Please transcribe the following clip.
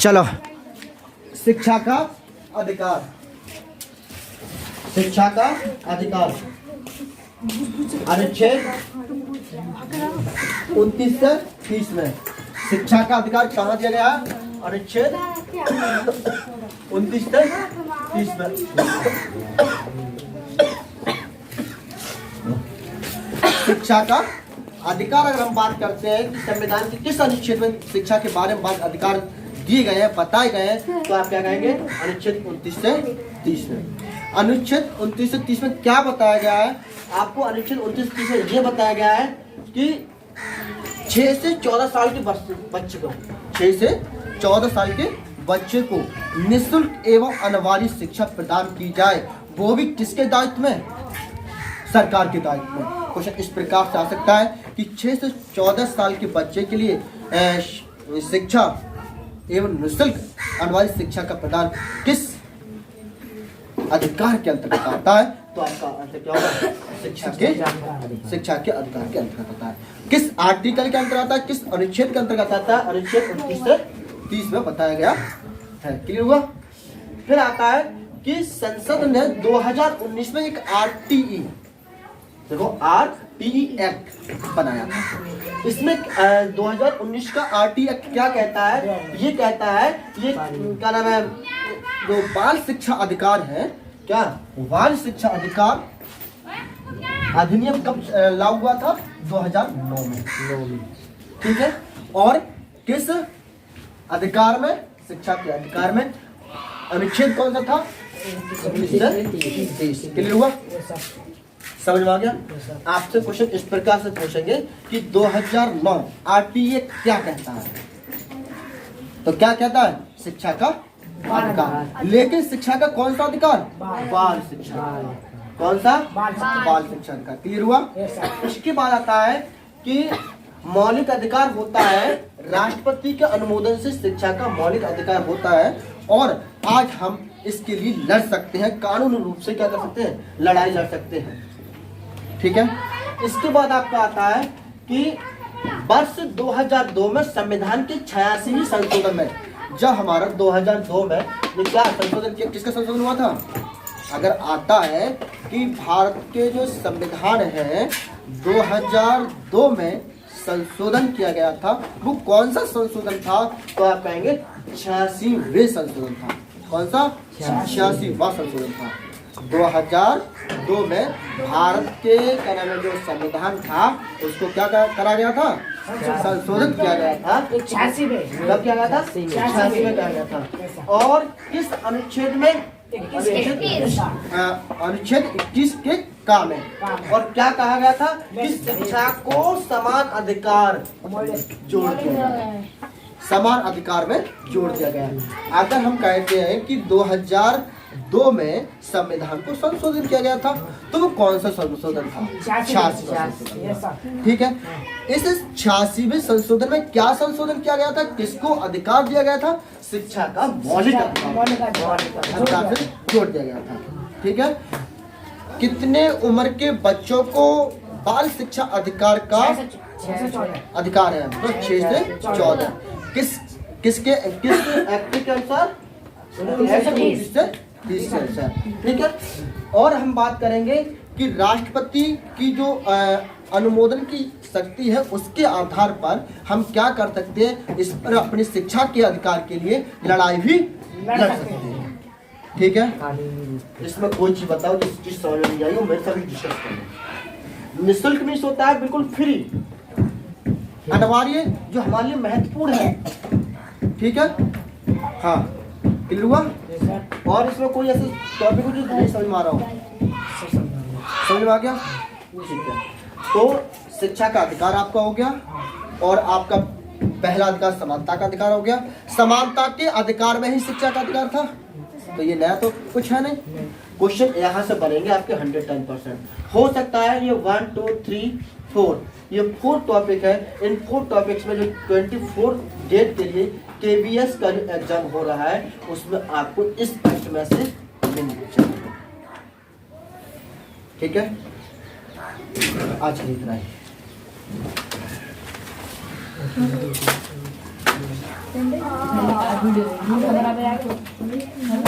चलो, शिक्षा का अधिकार, शिक्षा का अधिकार अनुच्छेद 29 से 30 में शिक्षा का अधिकार कहाँ दिया गया है? अनुच्छेद 29 से 30 में। शिक्षा का अधिकार अगर हम बात करते हैं कि संविधान के किस अनुच्छेद में शिक्षा के बारे में अधिकार दिए गए हैं, बताए गए हैं, तो आप क्या कहेंगे? अनुच्छेद 29 से 30 में। अनुच्छेद 29 से 30 में क्या बताया गया है? आपको अनुच्छेद 29 से 30 में ये बताया गया है कि 6 से 14 साल के बच्चे को 6 से 14 साल के बच्चे को निःशुल्क एवं अनिवार्य शिक्षा प्रदान की जाए, वो भी किसके दायित्व में? सरकार के दायित्व में। क्वेश्चन इस प्रकार से आ सकता है कि 6 से 14 साल के बच्चे के लिए शिक्षा एवं निःशुल्क अनिवार्य शिक्षा का प्रदान किस अधिकार के अंतर्गत आता है? तो आपका आंसर क्या होगा? शिक्षा के अधिकार के अंतर्गत आता है। किस आर्टिकल के अंतर्गत आता है? किस अनुच्छेद के अंतर्गत आता है? अनुच्छेद 29 से 30 में बताया गया है। क्लियर हुआ? फिर आता है कि संसद ने 2019 में एक आरटीई, देखो आरटीई एक्ट बनाया था। इसमें 2019 का आरटीई एक्ट क्या कहता है? ये कहता है, ये क्या नाम है, जो बाल शिक्षा अधिकार है, क्या बाल शिक्षा अधिकार अधिनियम कब लागू हुआ था? 2009 में। ठीक है। और किस अधिकार में? शिक्षा के अधिकार में। अनुच्छेद कौन सा था? 30। क्लियर हुआ? समझ में आ गया? आपसे क्वेश्चन इस प्रकार से पूछेंगे कि 2009 आरटीई क्या कहता है? तो क्या कहता है? शिक्षा का अधिकार। लेकिन शिक्षा का कौन सा अधिकार? बाल शिक्षा। कौन सा? बाल शिक्षा अधिकार। क्लियर हुआ? इसके बाद आता है कि मौलिक अधिकार होता है, राष्ट्रपति के अनुमोदन से शिक्षा का मौलिक अधिकार होता है, और आज हम इसके लिए लड़ सकते हैं, कानूनी रूप से क्या कर सकते हैं? लड़ाई लड़ सकते हैं। ठीक है। इसके बाद आपका आता है कि वर्ष 2002 में संविधान के 86वें संशोधन में, जब हमारा 2002 में ये क्या संशोधन किया, किसका संशोधन हुआ था? अगर आता है कि भारत के जो संविधान है 2002 में संशोधन किया गया था, वो कौन सा संशोधन था? तो आप कहेंगे 86वें संशोधन था। कौन सा? 86वां संशोधन था। 2002 में भारत के क्या नाम है, जो संविधान था, उसको क्या करा गया था? संशोधित किया गया था। 86 में कब किया गया था? 86 में किया गया था। और किस अनुच्छेद में? अनुच्छेद 21 के का में। और क्या कहा गया था? कि शिक्षा को समान अधिकार जोड़ दिया गया, समान अधिकार में जोड़ दिया गया। अगर हम कहते हैं कि 2002 में संविधान को संशोधित किया गया था, तो वो कौन सा संशोधन था? 86। ठीक है। इस 86वें संशोधन में क्या संशोधन किया गया था? किसको अधिकार दिया गया था? शिक्षा का मौलिक अधिकार से जोड़ दिया गया था। ठीक है। कितने उम्र के बच्चों को बाल शिक्षा अधिकार का अधिकार है? तो 6 से 14। किस एक्ट के अनुसार? 29 से 30 के अनुसार। ठीक है। और हम बात करेंगे कि राष्ट्रपति की जो अनुमोदन की शक्ति है, उसके आधार पर हम क्या कर सकते हैं? इस पर अपनी शिक्षा के अधिकार के लिए लड़ाई भी लड़ सकते हैं। ठीक है। इसमें कोई चीज बताओ जिस चीज समझ में नहीं आई हो, मेरे साथ डिस्कस करो। निःशुल्क नहीं होता है, बिल्कुल फ्री, अनिवार्य, जो हमारे लिए महत्वपूर्ण है। ठीक है। हाँ, क्लियर हुआ? और इसमें कोई ऐसा टॉपिक हो जो नहीं समझ में आ रहा हो? समझ में आ गया? ठीक है। तो शिक्षा का अधिकार आपका हो गया, और आपका पहला अधिकार समानता का अधिकार हो गया। समानता के अधिकार में ही शिक्षा का अधिकार था, तो ये नया तो कुछ है नहीं। क्वेश्चन यहाँ से बनेंगे आपके 110%। हो सकता है ये 1 2 3 4 ये 4 टॉपिक है। इन 4 टॉपिक्स में जो 24 डेट के लिए KBS का जो एग्जाम हो रहा है, उसमें आपको इस प्रश्न में से मिलना चाहिए। ठीक है। आज इतना ही। बराबर आ गया